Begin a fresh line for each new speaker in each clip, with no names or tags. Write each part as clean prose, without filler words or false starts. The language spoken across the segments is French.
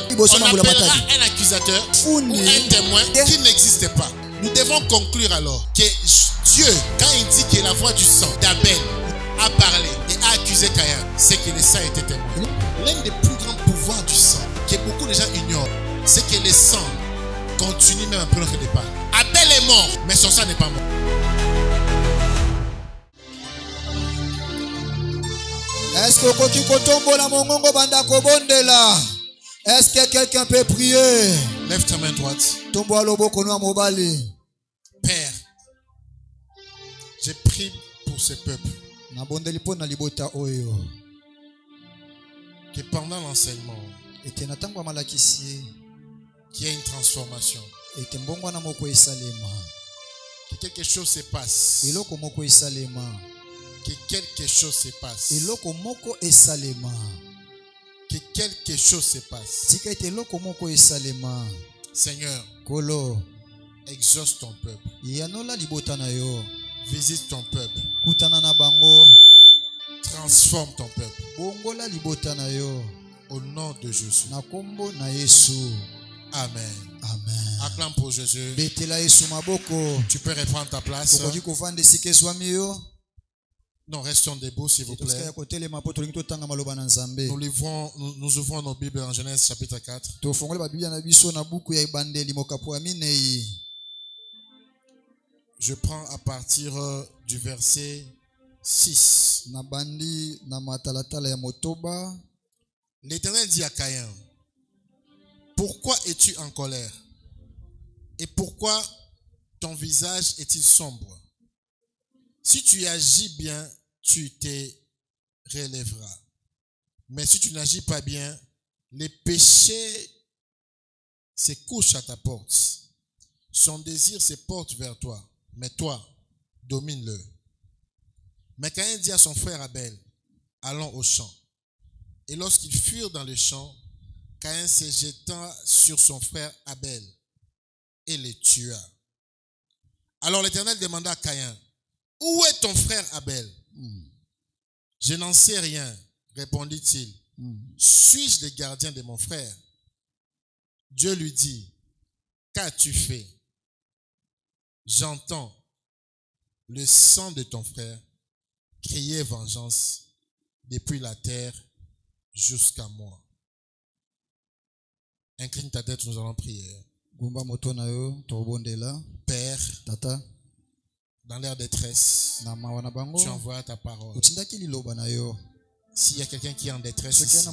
tribunal, on appellera un accusateur ou un témoin qui n'existe pas. Nous devons conclure alors que Dieu, quand il dit que la voix du sang d'Abel a parlé et a accusé Caïn, c'est que le sang était témoin. L'un des plus grands pouvoirs du sang, que beaucoup de gens ignorent, c'est que le sang continue même après notre départ. Abel est mort, mais son sang n'est pas mort.
Est-ce que est-ce que quelqu'un peut prier?
Lève ta main droite. Père, je prie pour ce peuple. Que pendant l'enseignement, qu'il y ait une transformation. Que quelque chose se passe. Que quelque chose se passe. Que quelque chose se passe. Seigneur, exauce ton peuple. Visite ton peuple. Transforme ton peuple. Au nom de Jésus. Amen.
Amen.
Acclame pour Jésus. Tu peux reprendre ta place. Non, restons debout s'il vous plaît. Nous ouvrons nos Bibles en Genèse chapitre 4. Je prends à partir du verset 6. L'Éternel dit à Caïn, pourquoi es-tu en colère? Et pourquoi ton visage est-il sombre? Si tu agis bien, tu te relèveras. Mais si tu n'agis pas bien, les péchés se couchent à ta porte. Son désir se porte vers toi, mais toi, domine-le. Mais Caïn dit à son frère Abel, allons au champ. Et lorsqu'ils furent dans le champ, Caïn se jeta sur son frère Abel et le tua. Alors l'Éternel demanda à Caïn, où est ton frère Abel? Je n'en sais rien, répondit-il. Suis-je le gardien de mon frère? Dieu lui dit, qu'as-tu fait? J'entends le sang de ton frère crier vengeance depuis la terre jusqu'à moi. Incline ta tête, nous allons prier. Père,
Tata,
dans leur détresse, tu envoies ta parole. S'il y a quelqu'un qui est en détresse ici,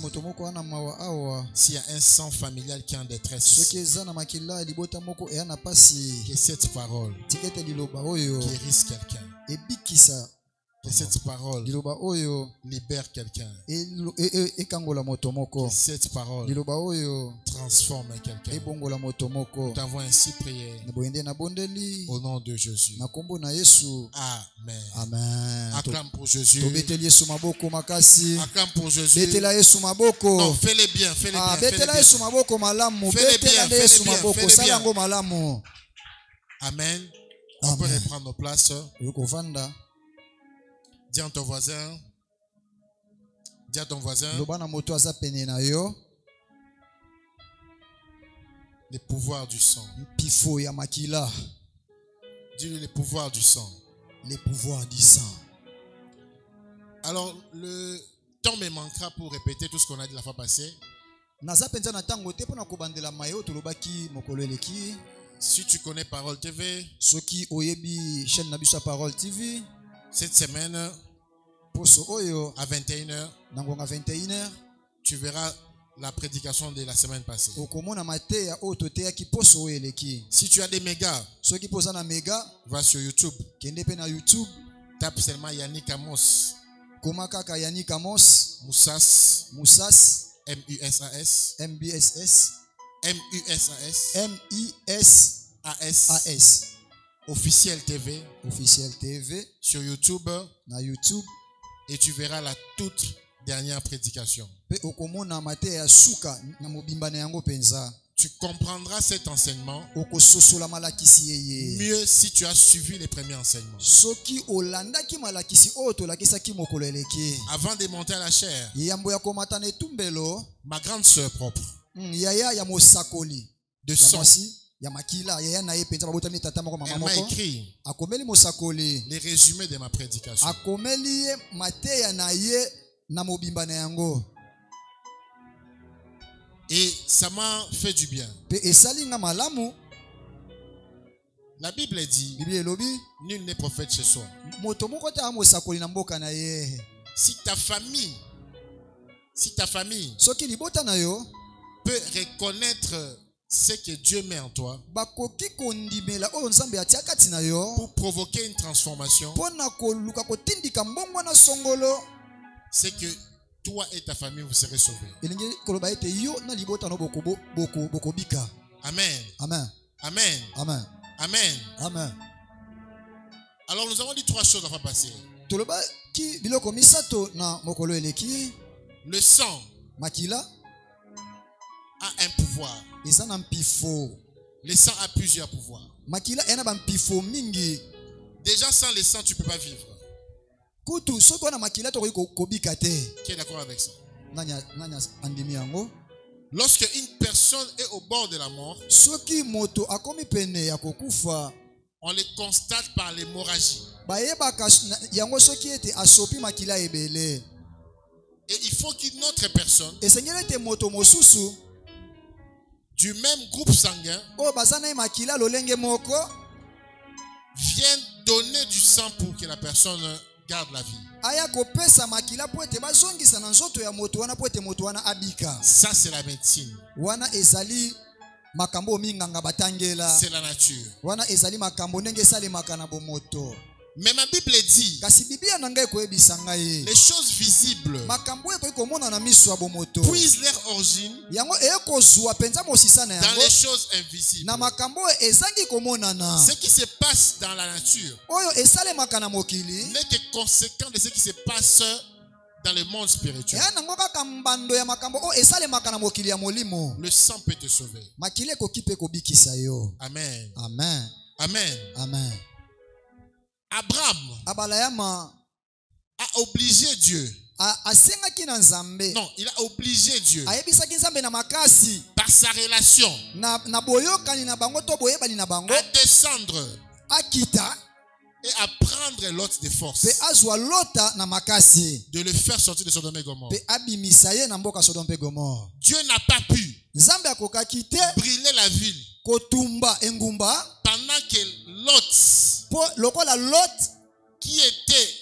s'il y a un sang familial qui est en détresse, que cette parole guérisse quelqu'un. Que cette parole libère quelqu'un. Que cette parole transforme quelqu'un. Nous t'avons ainsi prié au nom de Jésus. Amen.
Amen.
Acclame pour Jésus. Acclame pour Jésus. Non, fais-les bien, fais-les bien. Fais-les bien. Amen. On peut reprendre nos places. Dis à ton voisin. Dis à ton voisin. Les pouvoirs du sang.
Dis-lui
les pouvoirs du sang.
Les pouvoirs du sang.
Alors, le temps me manquera pour répéter tout ce qu'on a dit la fois passée. Si tu connais Parole TV, cette semaine, à 21h, tu verras la prédication de la semaine passée. Si tu as des mégas, va sur YouTube. Tape seulement Yannick Amos. Moussas. M-U-S-A-S. M-U-S-A-S. Officiel TV. Sur YouTube. Et tu verras la toute dernière prédication. Tu comprendras cet enseignement mieux si tu as suivi les premiers enseignements. Avant de monter à la chair, ma grande sœur propre,
yaya ya mosakoli
de
ya
sang.
mwasi ya makila yaya na ye penza babotani tata moko mama
Elle m'a
moko
écrit
akomeli mosakoli
les résumés de ma prédication.
akomeli ye mateya na ye na mobimba na yango
Et ça m'a fait du bien.
pe esali nga malamu.
La Bible dit,
Biblia elobi
nul n'est prophète chez soi.
moto moko ta mosakoli na mboka na ye.
Si ta famille
Soki libota na yo
peut reconnaître ce que Dieu met en toi
bakoki kondimela oyo nzambe atia kati na yo
pour provoquer une transformation,
pona koluka kotindika mbongo na songolo,
c'est que toi et ta famille vous serez sauvés.
elingi koloba ete yo na libota no bokobika.
Amen.
Amen.
Amen.
Amen.
Amen.
Amen.
Alors nous avons dit 3 choses avant de passer.
Toloba ki biloko misato na mokolo eleki.
Le sang
Makila
a un pouvoir.
eza na mpifo.
Le sang a plusieurs pouvoirs.
Makila ena ba mpifo mingi.
Déjà sans le sang tu ne peux pas vivre.
Kutu soki wana makila tokoki kobika te.
Qui est d'accord avec ça?
Nanya andimi yango.
Lorsque une personne est au bord de la mort,
Soki moto akomi pene ya kokufa,
on le constate par l'hémorragie.
bayebaka yango soki ete asopi makila ebele.
Et il faut qu'une autre personne
Esengeli ete moto mosusu
du même groupe sanguin
oyo baza na ye makila lolenge moko
vienne donner du sang pour que la personne garde la vie.
aya kopesa makila po ete bazongisa na nzoto ya moto wana po ete moto wana abika.
Ça c'est la médecine.
Wana ezali makambo minganga batangela.
C'est la nature.
Wana ezali makambo ndenge esalemaka na bomoto.
Mais ma Bible dit
Kasi Biblia na ngai koyebisa ngai
les choses visibles
makambo ekoki komona na miso ya bomoto
puisent leur origine
yango ekozwa penza mosisa na
dans
yango
les choses invisibles.
na makambo ezangi komonana.
Ce qui se passe dans la nature
Oyo esalemaka na mokili
n'est que conséquent de ce qui se passe dans le monde spirituel.
eya nango kaka mbando ya makambo oyo esalemaka na mokili ya molimo.
Le sang peut te sauver.
Makili ekoki mpe kobikisa yo.
Amen.
Amen.
Amen.
Amen.
Abraham
Abalayama
a obligé Dieu.
asengaki na nzambe.
Non, il a obligé Dieu
Ayebisaki nzambe na makasi
par sa relation
na boyokani na bango to boyebani na bango
à descendre
akita
et à prendre Lot de force,
pe azwa lota na makasi
de le faire sortir de Sodome et Gomorrhe.
pe abimisa ye na mboka Sodome pe Gomorre.
Dieu n'a pas pu
Nzambe akokaki te
brûler la ville
kotumba engumba
pendant que Lot,
po lokola Lot
qui était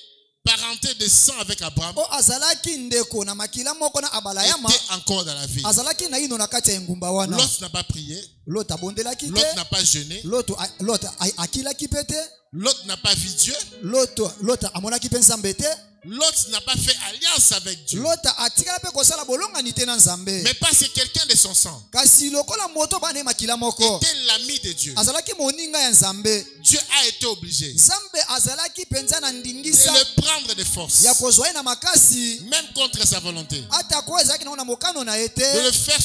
parenté de sang avec Abraham,
o azalaki ndeko na makila moko na Abalayama,
était encore dans la ville.
azalaki na ino na kati ya engumba wana.
Lot n'a pas prié,
Lot abondelaki
Lot
te,
n'a pas jeûné,
Lot akilaki pe te,
Lot n'a pas vu Dieu,
Lot amonaki pe nzambe te,
Lot n'a pas fait alliance avec Dieu.
Lot atikala pe kosala bolongani te na nzambe.
Mais parce que quelqu'un de son sang
Kasi lokola moto bana makila moko
était l'ami de Dieu,
azalaki moninga ya nzambe,
Dieu a été obligé
nzambe azalaki penza na
de
ndingisa
le prendre de force,
ya kozwa ye na makasi
même contre sa volonté,
ata ko ezalaki na mokano na ye
de
te
le faire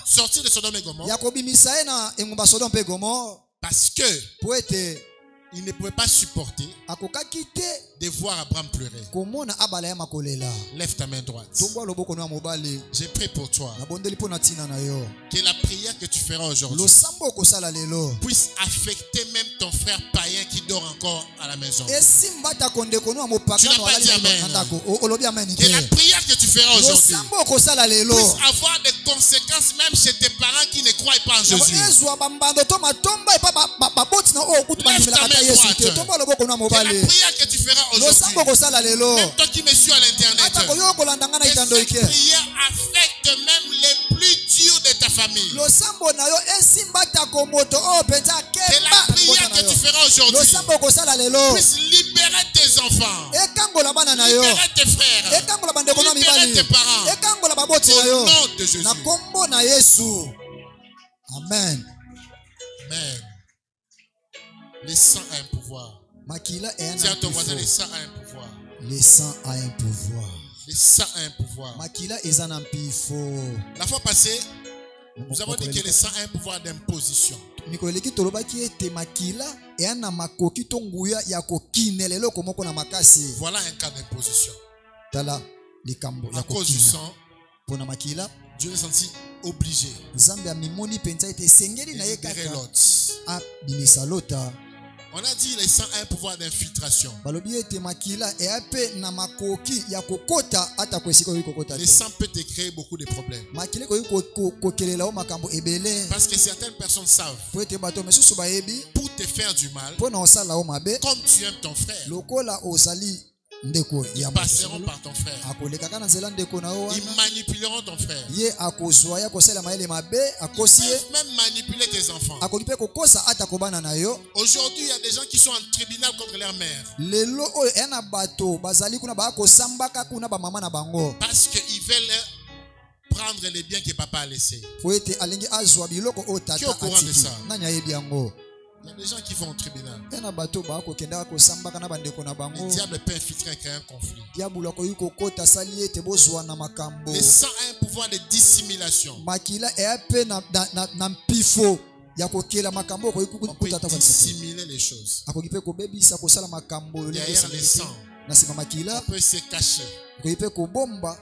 sortir de Sodome et Gomorrhe,
ya kobimisa ye na engumba Sodome pe Gomorre
parce que
po ete
il ne pouvait pas supporter
akokaki te
de voir Abraham pleurer.
komona Abalayama kolela.
Lève ta main droite.
Tombwa loboko na mobali
J'ai prié pour toi
nabondeli mpo na ntina na yo
que la prière que tu feras aujourd'hui
losambo okosala lelo
puisse affecter même ton frère païen qui dort encore à la maison.
esimba ata kondeko no
Tu n'as
mopakano
pas dit
alali
amen.
na ndako. Olobi amen
Que la
te.
prière que tu feras aujourd'hui
Losambo okosala lelo
puisse avoir des conséquences même chez tes parents qui ne croient pas en Jésus.
ezwa bambando to matomba epa baboti na oyo kutu bandimelaka ta Yesu te. Tomba loboko na
Que la
mobali
prière que tu feras aujourd'hui,
losambo okosala lelo
même toi qui me suis à l'internet,
ata koyo kolanda nga na
que
itando
cette
ike
prière affecte même les plus durs de ta famille.
losambo na yo esimba tako moto oyo penza
Que la
akemba
prière que tu feras aujourd'hui
losambo okosala lelo
puisse libérer tes enfants,
ekangola bana na yo,
libérer tes frères,
ekangola bandeko na
libérer
mibali,
tes parents.
ekangola baboti na
Au
yo
nom de Jésus.
na kombo na Yesu. Amen.
Amen. Le sang a un pouvoir.
Makila
Dis à
eyana
ton voisin, le
mpifo.
sang a un pouvoir.
Le sang a un pouvoir.
Le sang a un pouvoir.
Makila eza na mpifo.
La fois passée, nous avons dit que le sang a un pouvoir d'imposition.
Nikoleki tolobaki ete makila eyana makoki to nguya ya kokinela eloko moko na makasi.
Voilà un cas d'imposition.
Tala likambo
À
ya
cause du
kokina.
sang,
Pona makila
Dieu est senti obligé
Nzambe amimoni penza ete esengeli
de
na ye
libérer
kaka
Lot.
abimisa Lota.
On a dit les sangs a un pouvoir d'infiltration.
Balobi ete makila eape na makoki ya kokota ata kwesika oyi kokota
Les
te.
sangs peuvent te créer beaucoup de problèmes.
Makile koyi kokelela o makambo ebele.
Parce que certaines personnes savent,
Po ete bato mesusu bayebi
pour te faire du mal,
mpo na osala o mabe
comme tu aimes ton frère,
lokola ozali ndeko ya
ils passeront par ton frère.
akolekaka na nzela ndeko na yo
Ils
wana
manipuleront ton frère.
ye akozwa ye akosala mayele mabe
Ils
akosi ye
peuvent même manipuler tes enfants.
akoki mpe kokosa ata kobana na yo.
Aujourd'hui, il y a des gens qui sont en tribunal contre leur mère.
Lelo oyo eya na bato bazali kuna bakosambaka kuna bamama na bango
Parce qu'ils veulent prendre les biens que papa a laissés.
po ete alingi azwa biloko oyo
Qui est
tata
au courant de
atiki
ça?
nani ayebi yango.
Il y a des gens qui vont au tribunal.
Eya na bato bakokendaka kosambaka na bandeko na
Le
bango.
diable peut infiltrer et créer un conflit.
diabolo akoki kokota asali ete bozwa na makambo.
Le sang a un pouvoir de dissimulation.
makila eya mpe na mpifo ya kokela makambo okoki
On peut
kutata
dissimuler les choses.
akoki mpe kobebisa kosala makambo lolenge
Derrière les sangs,
na nsima
on
makila
peut se cacher.
akoki mpe kobomba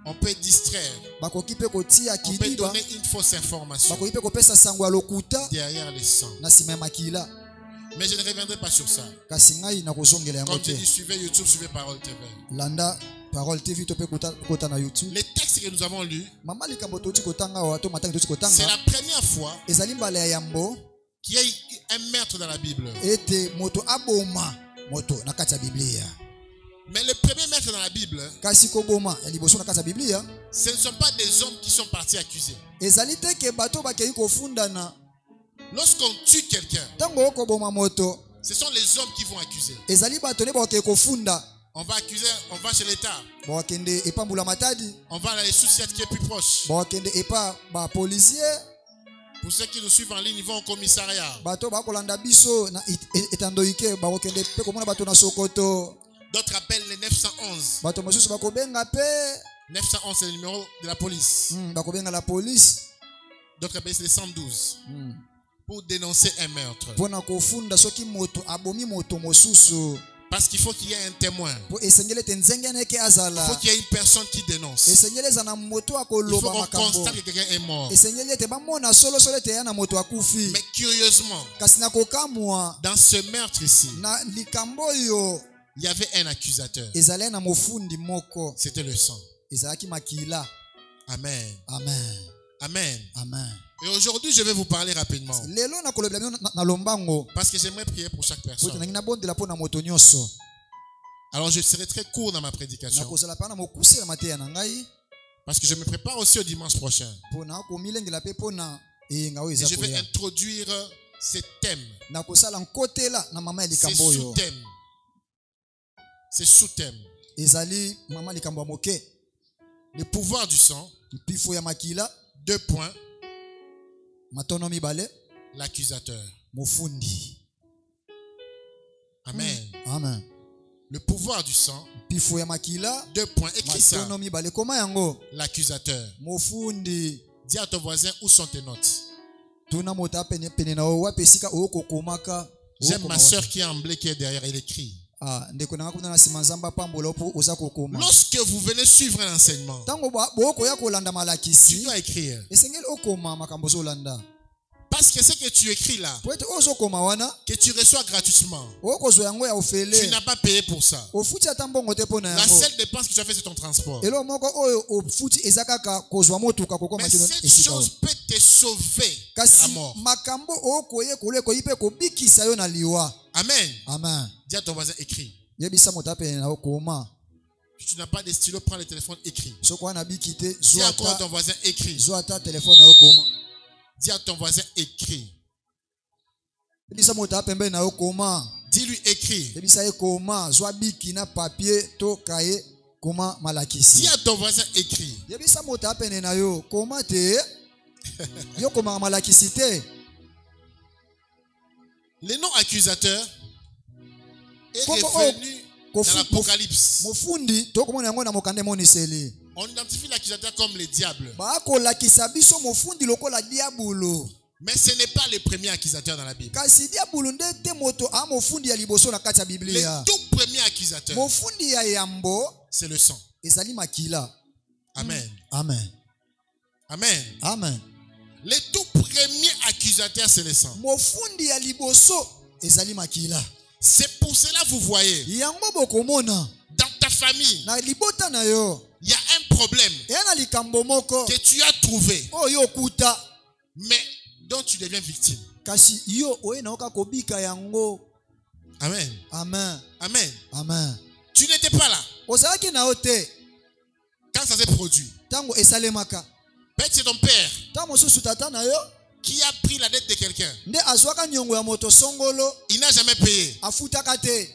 On peut distraire.
bakoki mpe kotia
On peut
kidiba
donner une fausse information
bakoki mpe kopesa sango ya lokuta
derrière les sangs.
na nsima ya makila.
Mais je ne reviendrai pas sur ça.
kasi ngai nakozongela yango
Comme je
te.
dis, suivez YouTube, suivez Parole TV.
landa parole tv to mpe kota na youtube.
Les textes que nous avons lus,
mama likambo toti kotanga awa to matangi toti
c'est
kotanga
la première fois
ezali mbala ya yambo
qu'il y a eu un meurtre dans la Bible.
ete moto aboma moto na kati ya biblia.
Mais le premier meurtre dans la Bible,
kasi koboma ya liboso na kati ya biblia
ce ne sont pas des hommes qui sont partis accuser.
ezali te ke bato bakei kofundana.
Lorsqu'on tue quelqu'un,
ntango okoboma moto
ce sont les hommes qui vont accuser.
ezali bato nde bakei kofunda.
On va accuser, on va chez l'État,
bakende epa mbula matadi
on va à la société qui est plus proche.
bakende epa bapolisier
Pour ceux qui nous suivent en ligne, ils vont au commissariat.
bato bakolanda biso na etandoike bakokende mpe komona bato na sokoto.
D'autres appellent les 911.
bato mosusu bakobenga mpe
911, c'est le numéro de la police.
bakobenga la police
D'autres appellent les 112 pour dénoncer un meurtre.
mpona kofunda soki moto abomi moto mosusu.
Parce qu'il faut qu'il y ait un témoin.
po esengeli ete nzenge neke
Il faut
azala.
qu'il y ait une personne qui dénonce.
esengeli eza na moto
Il faut
akoloba
qu'on
makambo.
constate que quelqu'un est mort.
esengeli ete bamona solosolo ete eya na moto akufi.
Mais curieusement,
kasi na kokamwa
dans ce meurtre ici,
na likambo oyo
il y avait un accusateur.
ezalaki na mofundi moko
C'était le sang.
ezalaki makila.
Amen.
amen
Amen.
amen.
Et aujourd'hui, je vais vous parler rapidement.
lelo nakolobela bino na lombango
Parce que j'aimerais prier pour chaque
po ete
personne.
nangi nabondela mpo na moto nyonso.
Alors, je serai très court dans ma prédication.
nakozala mpa na mokusela mateya na ngai
Parce que je me prépare aussi au dimanche prochain.
mpo na komilengela mpe mpo na eyenga oyo
Et
eza
je vais
koya.
introduire ces thèmes,
nakosala nkotela na mama ya
ces
likambo oyo
sous-thèmes. Ces sous-thèmes.
ezali mama likambo ya moke.
Le pouvoir du sang.
mpifo ya makila
2 points.
matono mibale
L'accusateur.
mofundi.
Amen.
amen.
Le pouvoir du sang.
mpifo ya makila
2 points. Écris ça.
matono mibale koma yango
L'accusateur.
mofundi.
Dis à ton voisin où sont tes notes.
tuna moto apene na oyo wapi esika okokomaka.
J'aime ma soeur qui est en blé qui est derrière. Elle écrit.
ndeko nanga kuna na nsima nzambe apambola mpo oza kokoma.
Lorsque vous venez suivre un enseignement,
ntango bokoya kolanda
tu
malakisi
dois écrire.
esengeli okoma makambo ozolanda.
Parce que ce que tu écris là,
po ete oyo ozokoma wana
que tu reçois gratuitement,
okozwa yango ya
tu
ofele
n'as pas payé pour ça.
ofuti ata mbongo te mpo na
La
yango.
seule dépense que tu as fait, c'est ton transport.
elo moko oyo ofuti eza kaka kozwa motuka kokoma
Mais
kino
cette
esika oyo.
chose peut te sauver de la
kasi
mort.
makambo okoye kolia ekoyi mpe kobikisa yo na liwa.
Amen.
amen.
Dis à ton voisin, écris.
yebisa moto apene na okoma.
Si tu n'as pas de stylo, prends le téléphone, écris.
soki wana biki te
Dis encore à ton voisin, écris.
zwa ata telefone na yo koma.
Dis à ton voisin, écris.
yebisa moto apembeni na yo koma.
Dis-lui, écris.
yebisa ye koma zwa biki na papier to kaye koma malakisi.
Dis à ton voisin, écris.
yebisa moto apene na yo koma te yo komaka malakisi te.
Le nom accusateur est
Kombo
revenu dans l'Apocalypse.
mofundi tokomona yango na mokanda emoniseli.
On identifie l'accusateur comme le diable.
bakolakisa biso mofundi lokola diabulu.
Mais ce n'est pas le premier accusateur dans la Bible.
kasi diabulu nde te moto a mofundi ya liboso na kati ya
Le
biblia.
tout premier accusateur,
mofundi ya yambo
c'est le sang.
ezali makila.
Amen.
amen.
Amen.
Amen.
Le tout premier accusateur, c'est le sang.
Mofundi ya liboso ezali makila.
C'est pour cela vous voyez,
Yango bokomona
dans ta famille,
na libota na yo
il y a un problème
yana likambo moko
que tu as trouvé,
oyo kuta
mais dont tu deviens victime.
kasi yo oye naoka kobika yango.
Amen.
Amen.
Amen.
Amen.
Tu n'étais pas là
Ozalaki na ote
quand ça s'est produit.
tango esalemaka.
Peut-être c'est ton père
Tango mosusu tata na yo
qui a pris la dette de quelqu'un.
nde azwaka nyongo ya moto songolo
Il n'a jamais payé.
afutaka te.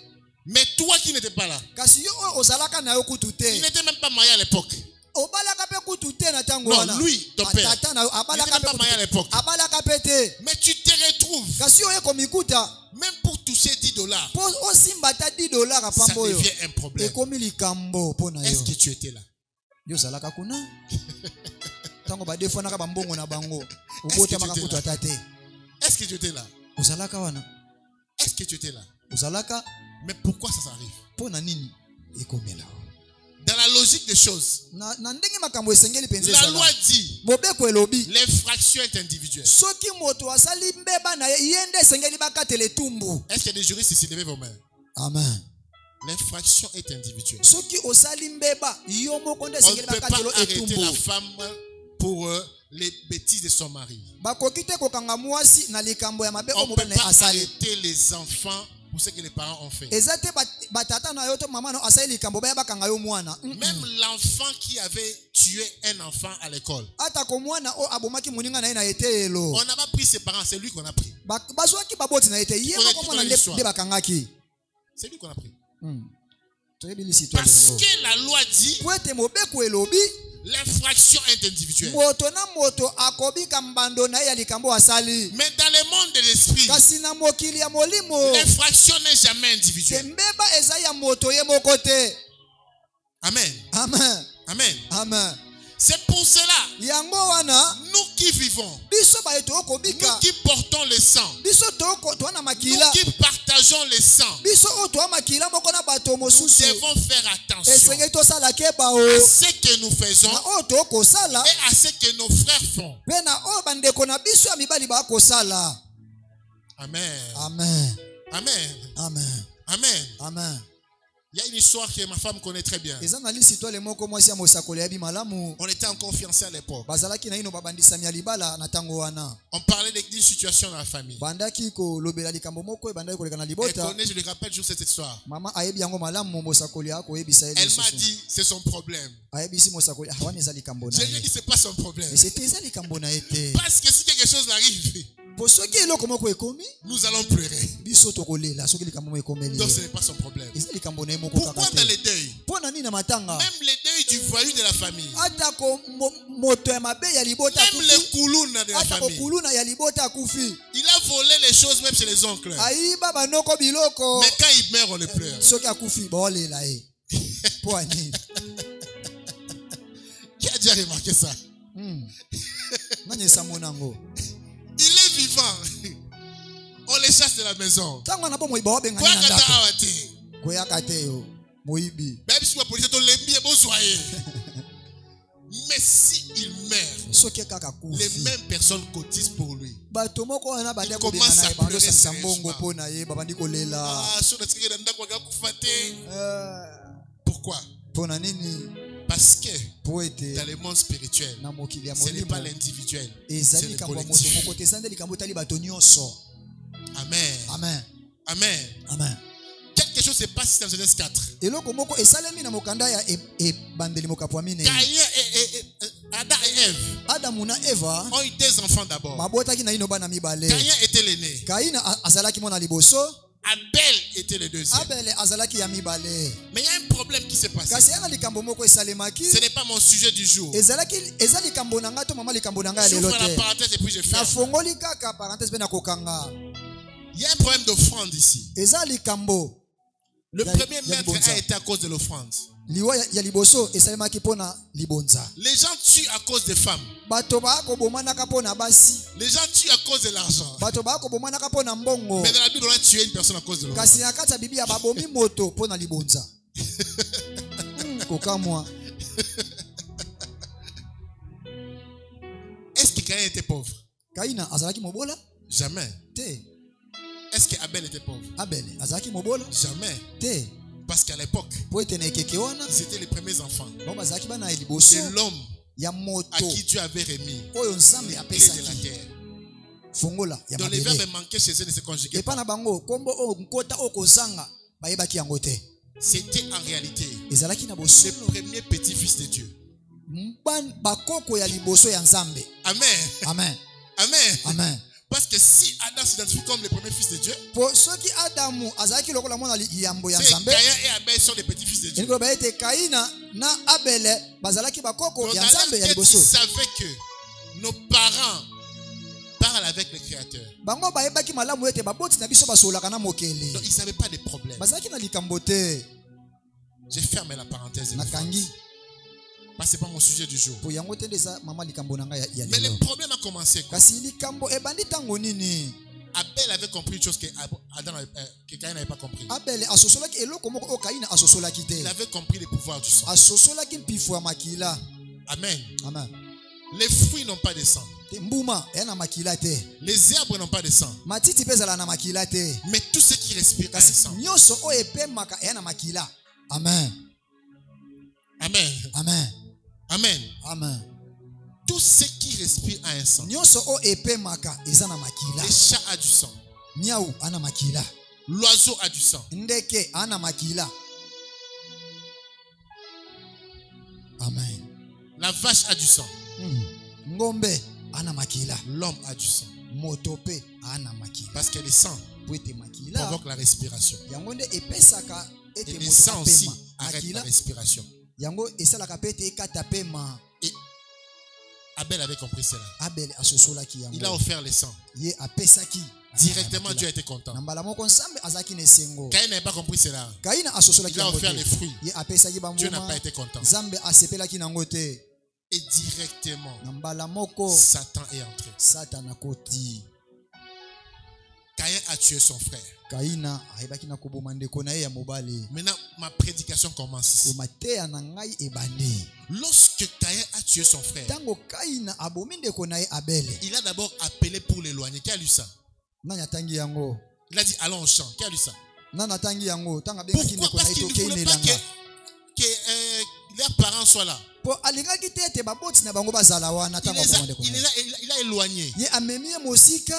Mais toi qui n'étais pas là,
Kasi yo oyo ozalaka na yo kutu
il
te.
n'était même pas marié à l'époque.
Obalaka pe kutu te na tango
Non,
wana.
lui, ton père,
Tata na yo
il n'était
abalaka
même
pe
pas
kutu
marié à
te.
l'époque.
Abalaka pe te.
Mais tu te retrouves,
Kasi yo komikuta
même pour toucher $10,
po osimba ta $10
ça
pambo yo.
devient un problème.
Ekomi likambo po na
Est-ce
yo.
que tu étais là?
Yo zalaka kuna. Tango badefonaka bambongo na bango.
Est-ce que
Obota
tu étais
makakuta
là?
tate.
Est-ce que tu étais là?
Ozalaka wana.
Est-ce que tu étais là?
Ozalaka
Mais pourquoi ça s'arrive?
po na nini ekomela.
Dans la logique des choses,
Na ndenge makambo esengeli penze
la
ezala.
loi dit
Mobeko elobi
l'infraction est individuelle.
soki moto asali mbeba na ye ye nde esengeli bakatela etumbu.
Est-ce qu'il y a des juristes ici? Levez vos mains.
Amen.
L'infraction est individuelle.
Soki osali mbeba yo moko nde
On ne
esengeli
peut pas
bakatela
arrêter
etumbu.
la femme pour les bêtises de son mari.
Bakoki te kokanga mwasi na likambo ya mabe
On
o
ne peut
mobali na ye
pas
asali.
arrêter les enfants pour ce que les parents ont fait.
Eza te batata na yo to mama no asali likambo baya bakanga yo mwana.
Même l'enfant qui avait tué un enfant à l'école,
Ata ko mwana o abomaki moninga na ye na etelo.
on n'a pas pris ses parents, c'est lui qu'on a pris.
Bazwaki baboti na ete ye moko mwana nde bakangaki.
C'est lui qu'on a pris.
Parce
que la loi dit l'infraction est individuelle.
moto na moto akobika mbando na ya likambo asali.
Mais dans le monde de l'esprit,
Kasi na mokili ya molimo
l'infraction n'est jamais individuelle.
mbeba eza ya moto ye moko te.
Amen.
Amen.
Amen.
Amen.
C'est pour cela,
Yango wana
nous qui vivons,
biso ba eto
nous
okobika
qui portons le sang,
biso to na
nous
makila
qui partageons le sang,
biso o to makila moko na bato
nous
mosusu
devons faire attention
esengeli tosala keba o
à ce que nous faisons
na o to kosala
et à ce que nos frères font.
pe na o bandeko na biso ya mibali ba kosala.
Amen.
Amen.
Amen.
Amen.
Amen.
Amen.
Il y a une histoire que ma femme connaît très bien.
Eza na lisi to le moko mwasi ya mosakoli ya bimalamu
On était encore fiancés à l'époque.
bazalaki na ino babandisami ya libala na tango wana.
On parlait d'une situation dans la famille.
Bandaki kolobela likambo moko bandaki koleka na
Elle
libota.
connaît, je lui rappelle toujours cette histoire.
Mama ayebi yango malamu mosakoli yako yebisa
Elle m'a dit, c'est son problème.
ayebisi mosakoli wana eza likambo na
Je lui ai
ye.
dit, c'est pas son problème.
Mais c'était eza likambo na ete.
Parce que si quelque chose arrive,
Po soki eloko moko ekomi
nous allons pleurer.
biso tokolela soki likambo moko ekomeli.
Donc ce n'est pas son problème.
Eza likambo na ye moko
Pourquoi
kaka
dans
te.
les deuils,
Po na nini na matanga?
même les deuils du voyou de la famille,
Ata ko moto ya mabe ya libota
même les
akufi.
koulouna de la
Ata ko
famille,
kuluna ya libota akufi.
il a volé les choses même chez les oncles.
Ayiba banoko biloko.
Mais quand il meurt, on le pleure.
Soki akufi baolela ye. Po ani.
Qui a déjà remarqué ça?
Nani samonango.
Il est vivant. On les chasse de la maison.
Tango na bomo ibawa benga
Quoi
na
que
ndako.
t'as awaté?
Koyaka te yo. Moibi.
Même si la police te l'aime bien, bon soyez. Mais si il meurt,
Soki kaka
les
kufi.
mêmes personnes cotisent pour lui.
Bato moko wana bande ko benga
commence
na
à
ye bando
pleurer
sanisa
sérieusement.
mbongo po na ye babandi kolela.
Ah, sur le tigre d'Anda, quoi, pourquoi?
Po na nini?
Parce que
Po ete
dans le monde spirituel,
na mokili ya
ce n'est
molimo
pas l'individuel, c'est
ezali
le
likambo ya moto
collectif.
moko te eza nde likambo tali bato nyonso.
Amen.
Amen.
Amen.
Amen.
Quelque chose se passe dans Genèse 4.
Eloko moko esalemi na mokanda ya ebandeli mokapo ya mine.
Adam et Ève
Adamu na Eva
ont eu deux enfants d'abord.
babotaki na ino bana mibale.
Caïn était l'aîné.
Kaina azalaki mona liboso,
Abel était le deuxième.
Abel azalaki ya mibale.
Mais il y a un problème qui s'est passé.
Kasi yana likambo moko esalemaki.
Ce n'est pas mon sujet du jour.
Eza likambo na ngato mama likambo na nga lelo
J'ouvre la
te.
parenthèse et puis je
Na
ferme.
fongoli kaka parenthèse pe na kokanga.
Il y a un problème d'offrande ici.
Eza likambo.
Le premier maître a été à cause de l'offrande.
Liwa ya liboso esalemaki pona libonza.
Les gens tuent à cause des femmes.
Bato ba ko bomanaka pona basi.
Les gens tuent à cause de l'argent.
Bato ba ko bomanaka pona mbongo.
Mais dans la Bible, on a tué une personne à cause de l'offrande.
Kasi na kati ya Biblia babomi moto pona libonza. Kokamwa.
Caïn était pauvre?
Kaina azalaki mobola?
Jamais.
Te.
Est-ce que Abel était pauvre?
Abel azalaki mobola?
Jamais.
Te.
Parce qu'à l'époque,
Po ete na ekeke wana
ils étaient les premiers enfants.
bon bazalaki bana ya liboso
C'est l'homme
ya
à
moto
qui Dieu avait remis
oyo nzambe
les clés de la
apesaki
terre.
fongola ya
Donc les verbes
mabele
manquaient chez eux ne se conjuguaient
epa
pas.
na bango kombo oyo nkota oyo kozanga bayebaki yango te.
C'était en réalité
ezalaki na
le
bosolo
premier petit-fils de Dieu.
bakoko ya liboso ya nzambe.
Amen.
Amen.
Amen.
Amen.
Parce que si Adam s'identifie comme le premier fils de Dieu,
po soki adamu azalaki lokola mwana yambo ya
c'est
nzambe
Caïn et Abel sont les petits-fils de Dieu.
elingi loba ete kaina na abele bazalaki bakoko
Donc
ya
dans
nzambe
leur
ya
tête, ils
liboso.
savaient que nos parents parlent avec le Créateur.
Bango bayebaki malamu ete baboti na biso basololaka na mokili.
Donc ils n'avaient pas de problème.
Bazalaki na likambo te.
Je ferme la parenthèse.
Nakangi
Parce que ce n'est pas mon sujet du jour.
po yango te ndeza mama likambo nanga ya
Mais le
lelo.
problème a commencé quand
Kasi likambo ebandi tango nini?
Abel avait compris une chose que Caïn n'avait pas compris.
Abele asosolaki eloko moko o kaina asosolaki te.
Il avait compris le pouvoir du sang.
Asosolaki mpifu ya makila.
Amen.
Amen.
Les fruits n'ont pas de sang.
Te mbuma ya na makila te.
Les herbes n'ont pas de sang.
Matiti pe ezala na makila te.
Mais tout ce qui respire a un
Kasi
sang.
nyonso oyo epemaka ya na makila. Amen.
Amen.
Amen.
Amen.
Amen.
Tout ce qui respire a un sang.
Nyonso oyo epemaka eza na makila.
Le chat a du sang.
Nyau ana makila.
L'oiseau a du sang.
Ndeke ana makila. Amen.
La vache a du sang.
Ngombe ana makila.
L'homme a du sang.
Motope ana makila.
Parce que le sang
Pwete makila
provoque la respiration.
yango nde epesaka
Et
ete
le
moto
sang aussi
apema.
arrête la
Makila
respiration.
yango esalaka pe ete ekata pema.
Et Abel avait compris cela.
Abel asosolaki
Il a
yango.
offert le sang.
Ye apesaki.
Directement, Dieu a été content.
Na mbala moko nzambe azalaki na esengo.
Caïn n'avait pas compris cela.
Kaina asosolaki
Il a
yango
offert
te.
les fruits.
Ye apesaki
Dieu n'a
bambuma.
pas été content.
Nzambe asepelaki nango te.
Et directement,
Na mbala moko
Satan est entré.
Satan akoti.
Caïn a tué son frère.
Kaina ayebaki na koboma ndeko na ye ya mobali.
Maintenant, ma prédication commence ici.
Mateya na ngai ebandi.
Lorsque Caïn a tué son frère,
Tango Kaina abomi ndeko na ye Abele.
il a d'abord appelé pour l'éloigner. Qui a lu ça?
Nani atangi yango?
Il a dit allons au champ. Qui a lu ça?
Nani atangi yango? Tanga bengaki
Pourquoi?
ndeko na
Parce
ye
qu'il ne
tokei
voulait pas
nelanga.
que leurs parents soient là.
Po alingaki te ete baboti na bango bazala wana
Il,
tango
les a,
aboma ndeko na ye.
il a éloigné.
Ye amemi ye mosika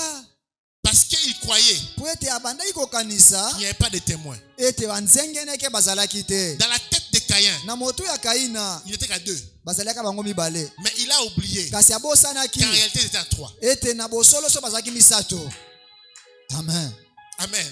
Parce qu'il croyait
po ete abandaki kokanisa
qu'il n'y avait pas de témoins.
ete banzengeneke bazalaki te.
Dans la tête de Caïn,
Na moto ya Kaina
il n'était qu'à 2.
bazalaka bango mibale.
Mais il a oublié
Kasi abosanaki
qu'en réalité, c'était à 3.
ete na bosolo so bazalaki misato. Amen.
Amen.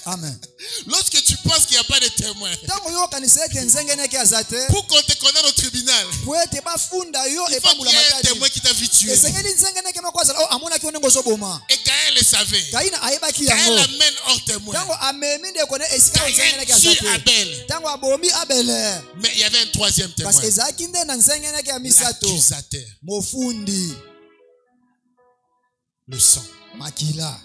Amen.
Lorsque tu penses qu'il n'y a pas de témoins,
Tango yo kanisa ete nzengeneke azate
pour qu'on te condamne au tribunal,
po ete bafunda yo
il faut qu'il
epambula
y ait un
matadi.
témoin qui t'a vu tuer.
Esengeli nzengeneke moko azala amonaki yo ndenge ozoboma.
Et Caïn le savait.
Kaina ayebaki
Caïn
yango.
l'amène hors témoin.
Tango amemi ndeko na esika
Caïn
nzengeneke
tue
azate.
Abel.
Tango abomi Abele.
Mais il y avait un troisième témoin.
Kasi ezalaki nde na nzengeneke ya misato.
L'accusateur.
Mofundi
Le sang.
makila.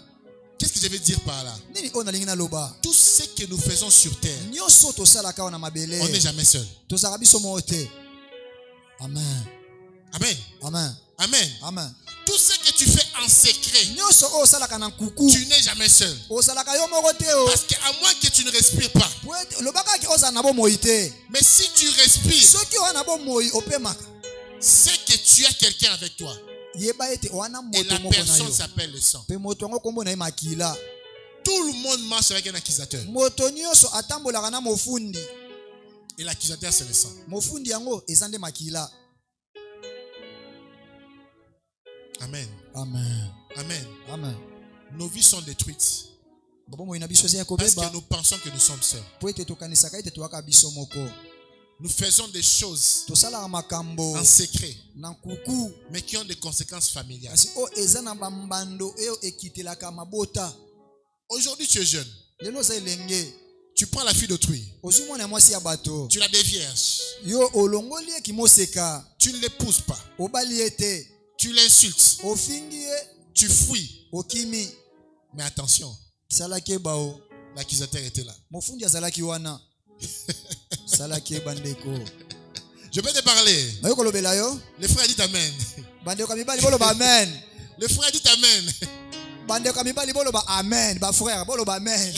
Qu'est-ce que je veux dire par là?
Nini ona lingi na loba?
Tout ce que nous faisons sur terre,
Nyonso tosalaka wana
on n'est
mabele.
jamais seul.
Tozalaka biso moko te. Amen.
Amen.
Amen.
Amen.
Amen.
Tout ce que tu fais en secret,
Nyonso oyo osalaka na nkuku.
tu n'es jamais seul.
Osalaka yo moko te o.
Parce qu'à moins que tu ne respires pas.
Po ete lobaka ki ozala na bomoi te.
Mais si tu respires,
Soki oza na bomoi opemaka.
c'est que tu as quelqu'un avec toi.
Yeba ete wana
Et
moto
la
moko na
personne
yo.
s'appelle le sang.
Pe moto yango kombo na ye makila.
Tout le monde marche avec un accusateur.
Moto nyonso atambolaka na mofundi.
Et l'accusateur, c'est le sang.
Mofundi yango eza nde makila.
Amen.
Amen.
Amen.
Amen.
Nos vies sont détruites
Bomoi na biso eza ya
parce
kobeba.
que nous pensons que nous sommes seuls.
Po ete tokanisaka ete toyaka biso moko.
Nous faisons des choses
Tosalaka makambo
en secret,
na nkuku.
mais qui ont des conséquences familiales.
Kasi o eza na bambando eyo ekitelaka mabota.
Aujourd'hui, tu es jeune.
Lelo oza elenge.
Tu prends la fille d'autrui.
Ozwi mwana ya mwasi ya bato.
Tu la dévierges.
Yo olongoli ye kimoseka.
Tu ne l'épouses pas.
Obali ye te.
Tu l'insultes.
Ofingi ye.
Tu fuis.
Okimi.
Mais attention,
Salaki ebao.
l'accusateur était là.
Mofundi azalaki wana. Salaki ebandeko.
Je peux te parler.
Nayo kolobela yo.
Les frères disent Amen.
Bandeko mibali boloba amen.
Le frère dit amen.
Bandeko mibali boloba amen. Ba frère boloba amen.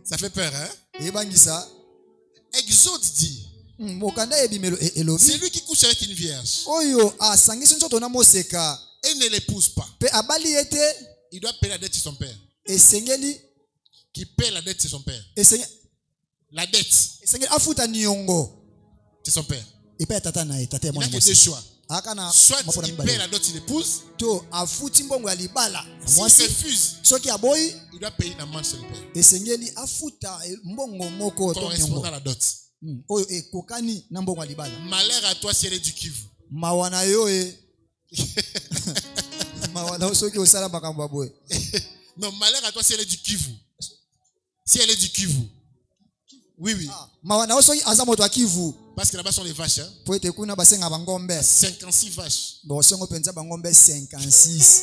Ça fait peur, hein?
Ebangisa.
Exode dit,
Mokanda ebimelo elobi.
c'est lui qui couche avec une vierge
Oyo asangisi nzoto na moseka.
et ne l'épouse pas.
Pe abali ete
Il doit payer la dette de son père.
esengeli
Qui paie la dette, c'est son père. La dette,
esengeli afuta niongo.
c'est son père.
Epa tata na tata
Il n'a
mwana
que deux choix.
Akana
Soit
mapona
il
mibale.
paie la dette, il épouse.
To afuti mbongo ya libala.
S'il
Mwasi
refuse,
soki aboyi
il doit payer une amende sur le père.
esengeli afuta mbongo moko to
Correspondant
niongo.
à la dot.
Oyo ekokani na mbongo ya libala.
Malheur à toi si elle est du Kivu.
Mawana yo mawana soki osala makambo boye.
Non, malheur à toi si elle est du Kivu. Si elle est du Kivu. Oui, oui.
Mawana soki aza moto akivu.
Parce que là-bas sont les vaches. Hein?
Po ete kuna basenga bangombe.
56 vaches.
Bo songo penza bangombe 56.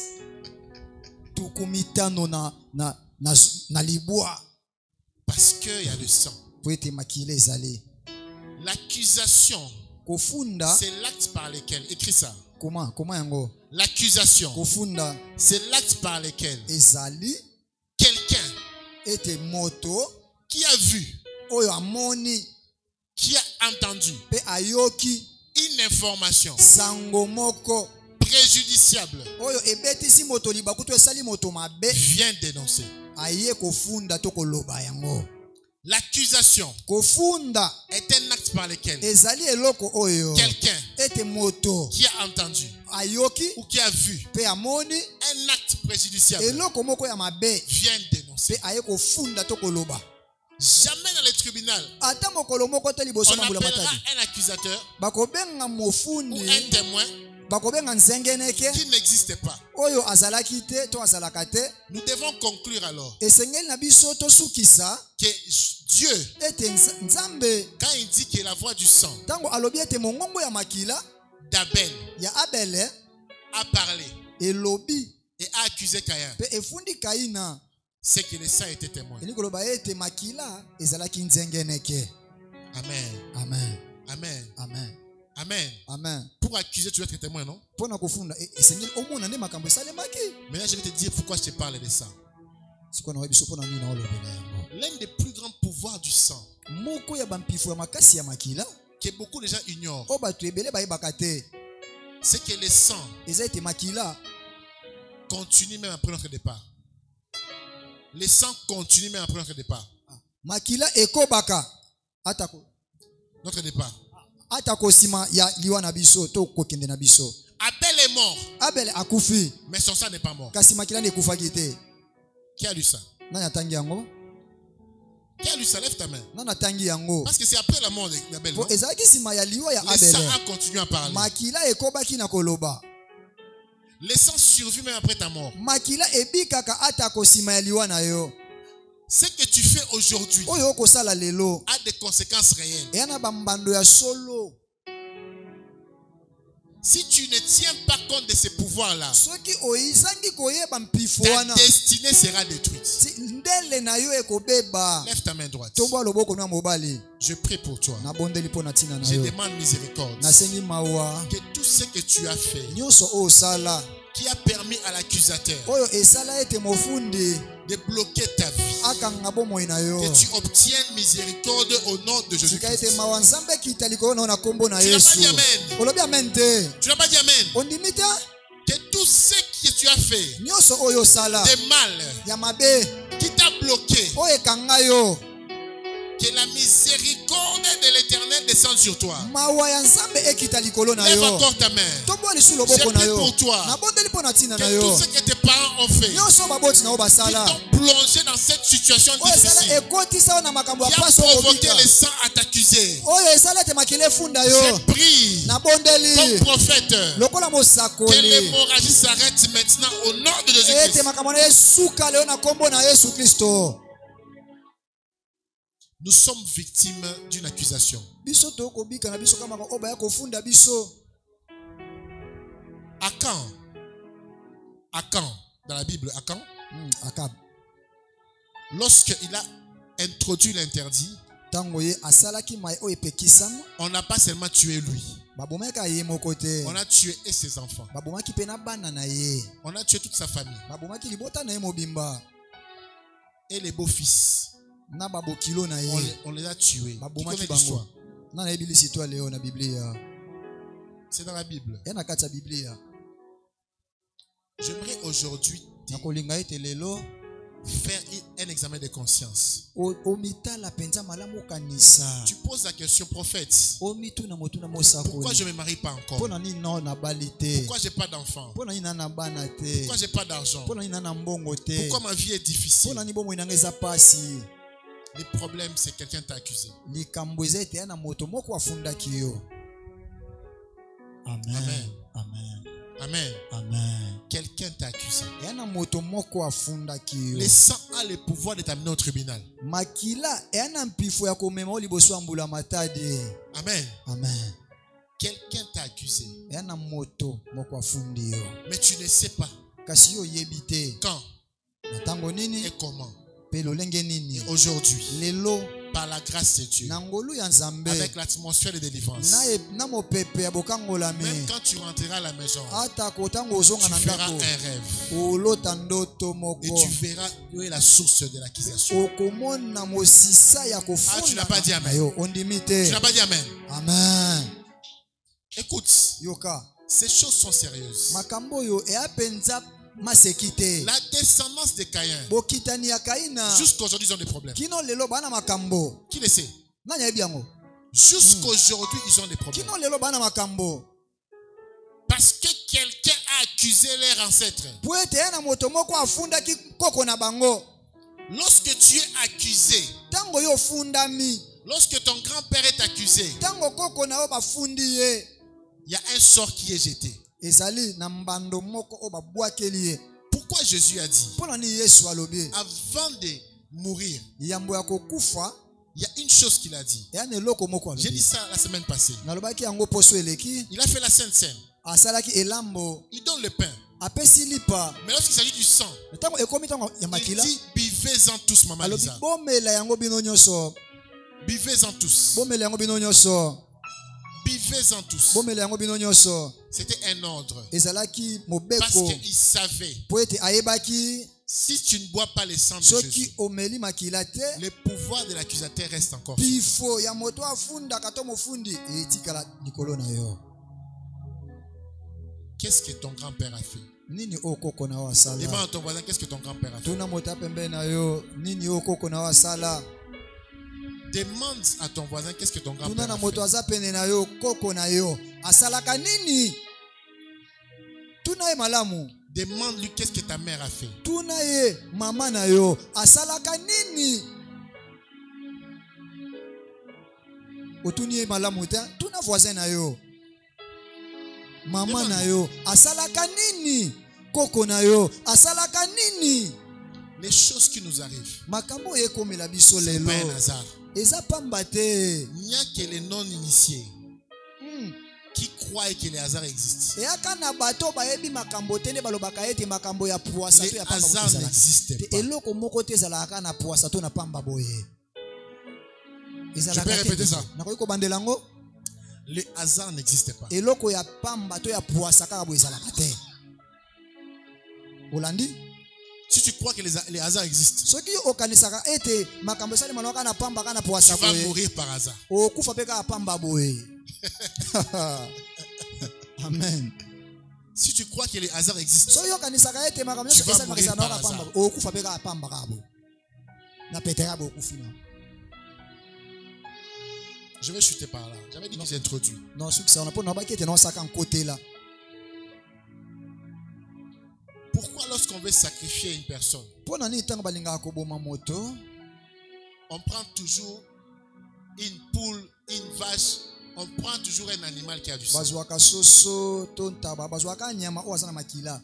Tukumitano na libwa.
Parce qu'il y a le sang.
Po ete makile ezali.
L'accusation,
Kofunda.
c'est l'acte par lequel. Écris ça.
Comment yango?
L'accusation,
Kofunda.
c'est l'acte par lequel
Ezali.
quelqu'un
Ete moto.
qui a vu,
Oyo amoni.
qui a entendu
Pe ayoki.
une information
Sango moko.
préjudiciable
Oyo ebetisi moto libakutu esali moto mabe.
vient dénoncer.
Aye kofunda to koloba yango.
L'accusation
Kofunda.
est un acte par lequel
Ezali eloko oyo.
quelqu'un
Ete moto.
qui a entendu
Ayoki.
ou qui a vu
Pe amoni.
un acte préjudiciable
Eloko moko ya mabe.
vient dénoncer.
Pe aye kofunda to koloba.
Jamais dans le tribunal,
Ata mokolo moko te liboso
on
mambula
appellera
matadi.
un accusateur
Bakobenga
ou
mofundi.
un témoin
Bakobenga nzengeneke.
qui n'existe pas.
Oyo azalaki te to azalaka te.
Nous devons conclure alors
Esengeli na biso tosukisa.
que Dieu,
Ete nzambe.
quand il dit que la voix du sang
Tango alobi ete mongongo ya makila.
d'Abel
Ya Abele.
a parlé
Elobi.
et a accusé Caïn,
Pe efundi Kaina.
c'est que le sang était témoin.
Eli koloba ete makila. Ezalaki nzengeneke.
Amen.
Amen.
Amen.
Amen.
Amen.
Amen.
Pour accuser, tu dois être témoin, non?
Pona kofunda. Esengeli omona nde makambo esalemaki.
Maintenant, je vais te dire pourquoi je te parle de ça.
Sikoyo na biso pona nini na olobela yango.
L'un des plus grands pouvoirs du sang
Moko ya bampifu ya makasi ya makila.
que beaucoup de gens ignorent,
O bato ebele bayebaka te.
c'est que le sang
Eza ete makila.
continue même après notre départ. Le sang continue même après notre départ.
Makila ekobaka.
Notre départ.
Atako sima ya liwa na biso to kokende na biso.
Abel est mort,
Abel akufi.
mais son sang n'est pas mort.
Kasi makila ne kufaki te.
Qui a lu ça?
Nani atangi yango?
Qui a lu ça? Lève ta main.
Nani atangi yango?
Parce que c'est après la mort d'Abel.
Po ezalaki sima ya liwa ya
Le sang
Abel.
a continué à parler.
Makila ekobaki na koloba.
Le sang survit même après ta mort.
Makila ebikaka atako sima ya liwa na yo.
Ce que tu fais aujourd'hui
Oyo kosala lelo.
a des conséquences réelles.
Eyana bambando ya solo.
Si tu ne tiens pas compte de ces pouvoirs-là,
Soki oizangi koyeba mpifu
ta
wana.
destinée sera détruite.
Ndele na yo ekobeba.
Lève ta main droite.
Tombo loboko na mobali.
Je prie pour toi.
Na bondeli pona tina na
Je
yo.
demande miséricorde.
Nasengi mawa.
Que tout ce que tu as fait,
Nyonso o sala.
qui a permis à l'accusateur
Oyo esala ete mofundi
de bloquer ta vie,
akanga bomoi na yo.
que tu obtiennes miséricorde au nom de
Sika ete
Jésus-Christ.
mawa nzambe kita likolo na kombo na
Tu n'as pas
Yesu.
dit amen.
Olobi amen te.
Tu n'as pas dit amen.
Ondimi te?
Que tout ce que tu as fait
Nyonso oyo sala
de mal
ya mabe
qui t'a bloqué,
oyo ekanga yo.
que la miséricorde de l'Éternel descende sur toi.
Mawa ya nzambe ekita likolo na
Lève
yo.
encore ta main.
Tombo lisu
J'ai
loboko na
prié
yo.
pour toi.
Na bondeli pona tina na
Que
yo.
tout ce que tes parents ont fait,
Nyonso baboti na yo
qui
basala.
t'ont plongé dans cette situation
Oyo esala
difficile,
ekotisa yo na makambo ya
qui a
paso
provoqué
okobika.
le sang à t'accuser.
Oyo esala ete makila efunda yo.
Je prie
Na bondeli.
comme prophète
Lokola
que
mosakoli.
l'hémorragie s'arrête maintenant au nom de
Ete
Jésus-Christ.
makambo na esuka leo na kombo na Yesu Kristo.
Nous sommes victimes d'une accusation.
Biso tokobika na biso kama oba ya kofunda biso.
À quand? À quand? Dans la Bible, à quand?
Akab.
Lorsqu'il a introduit l'interdit,
tango ye asalaki mai o epekisama
on n'a pas seulement tué lui,
babomaka ye moko te
on a tué et ses enfants,
babomaki mpe na bana na ye
on a tué toute sa famille
babomaki libota na ye mobimba
et les beaux-fils.
na babokilo na ye
On les a tués. Qui
babomaki
connaît
bango
l'histoire?
na nayebi lisitwa leo na biblia
C'est dans la Bible.
ya na kati ya biblia
J'aimerais aujourd'hui
nakolinga ete lelo
faire un examen de conscience.
omitala penza malamu okanisa
Tu poses la question, prophète,
omituna motuna
pourquoi
mosakoli
je ne me marie pas encore?
mpona nini no nabali te
Pourquoi j'ai pas d'enfant?
mpona nini nana bana te
Pourquoi j'ai pas d'argent?
mpona nini nana mbongo te
Pourquoi ma vie est difficile?
mpona nini bomoi nanga eza pasi
Le problème, c'est que quelqu'un t'a accusé.
likambo eza ete ya na moto moko afundaki yo amen
Amen.
amen
Amen.
amen
Quelqu'un t'a accusé.
ya na moto moko afundaki yo
Le sang a le pouvoir de t'amener au tribunal.
makila eya na mpifo ya komema o liboso ya mbula matadi
Amen.
amen
Quelqu'un t'a accusé.
eya na moto moko afundi yo
Mais tu ne sais pas
kasi yo oyebi te
quand
na ntango nini
et comment.
mpe lolenge nini
Aujourd'hui,
lelo
par la grâce de Dieu,
na ngolu ya nzambe
avec l'atmosphère de délivrance,
na mopepe ya bokangolami
même quand tu rentreras à la maison,
ata kotango ozonga
tu
na
feras
ndako
un rêve.
olota ndoto
Et
moko
tu verras où est la source de l'accusation.
okomona mosisa ya
Ah, tu n'as pas dit
kofunda
amen.
yo ondimi
Tu
te
n'as pas dit amen.
amen
Écoute,
yoka
ces choses sont sérieuses.
makambo oyo eya mpenza maseki te
La descendance de Caïn,
bokitani ya kaina
jusqu'aujourd'hui, ils ont des problèmes.
kino lelo bana makambo
Qui le sait?
nani ayebi yango
Jusqu'aujourd'hui, ils ont des problèmes.
kino lelo bana makambo
Parce que quelqu'un a accusé leurs ancêtres.
po ete ye na moto moko afundaki koko na bango
Lorsque tu es accusé,
ntango yo ofundami
lorsque ton grand-père est accusé,
ntango koko na yo bafundi ye
il y a un sort qui est jeté.
ezali na mbando moko oyo babwakeli ye
Pourquoi Jésus a dit,
mpo na nini yesu alobi
avant de mourir,
yambo ya kokufa
il y a une chose qu'il a dit.
eya na eloko moko
J'ai dit
alobi
ça la semaine passée.
nalobaki yango poso eleki
Il a fait la Sainte Seine.
asalaki elambo
Il donne le pain.
apesi lipa
Mais lorsqu'il s'agit du sang,
ntango ekomi ntango ya
il
makila
dit, buvez-en tous, Maman
alobi
Lisa.
bomela yango bino nyonso
Buvez-en tous.
bomela yango bino nyonso
Buvez-en tous.
bomela yango bino nyonso
C'était un ordre.
ezalaki
Parce
mobeko
qu'il savait,
po ete ayebaki
si tu ne bois pas le sang de
soki
Jésus,
omeli makila te
le pouvoir de l'accusateur reste encore.
pifo ya moto afundaka to mofundi etikala likolo na yo
Qu'est-ce que ton grand-père a fait?
nini oyo koko na yo asala
Demande à ton voisin, qu'est-ce que ton grand-père a fait?
tuna moto apembeni na yo nini oyo koko na yo asala
Demande à ton voisin, qu'est-ce que ton
tuna
grand-père
na
a
moto
fait?
aza pene na yo koko na yo asalaka nini tuna ye malamu
Demande-lui, qu'est-ce que ta mère a fait?
tuna ye mama na yo asalaka nini otuni ye malamu te tuna voisin na yo mama na yo asalaka nini koko na yo asalaka nini
Les choses qui nous arrivent,
makambo oyo ekomela biso
c'est
lelo
pas un hasard.
eza pamba te
Il n'y a que les non-initiés qui croient que les hasards existent.
eyaka na bato bayebi makambo te nde balobaka ete makambo ya puasa to
Les
ya pamba
hasards
ezalaka
n'existent
te
pas.
eloko moko te ezalaka na puasa to na pamba boye
Je peux répéter ça.
nakoki kobandela yango
Les hasards n'existent pas.
eloko ya pamba to ya puasa kaka boye ezalaka te olandi
Si tu crois que les hasards existent,
soki okanisaka ete makambo esalemana kaka na pamba kaka na
tu
puasa
vas
boye
mourir par hasard.
okufa mpe kaka pamba boye amen
Si tu crois que les hasards existent,
soki okanisaka ete makambo
Tu
nyonso
vas
esalemaka
mourir
ezalaka
par
pamba
hasard.
okufa mpe kaka pamba kaka boye na petera boye okufi na
je vais chuter par là. J'avais dit que j'introduis.
non soki sawana mpo nabaki ete naosaka nkotela
Pourquoi lorsqu'on veut sacrifier une personne,
mpo na nini ntango balingaka koboma moto
on prend toujours une poule, une vache, on prend toujours un animal qui a du sang?
bazwaka soso to ntaba bazwaka nyama oyo aza na makila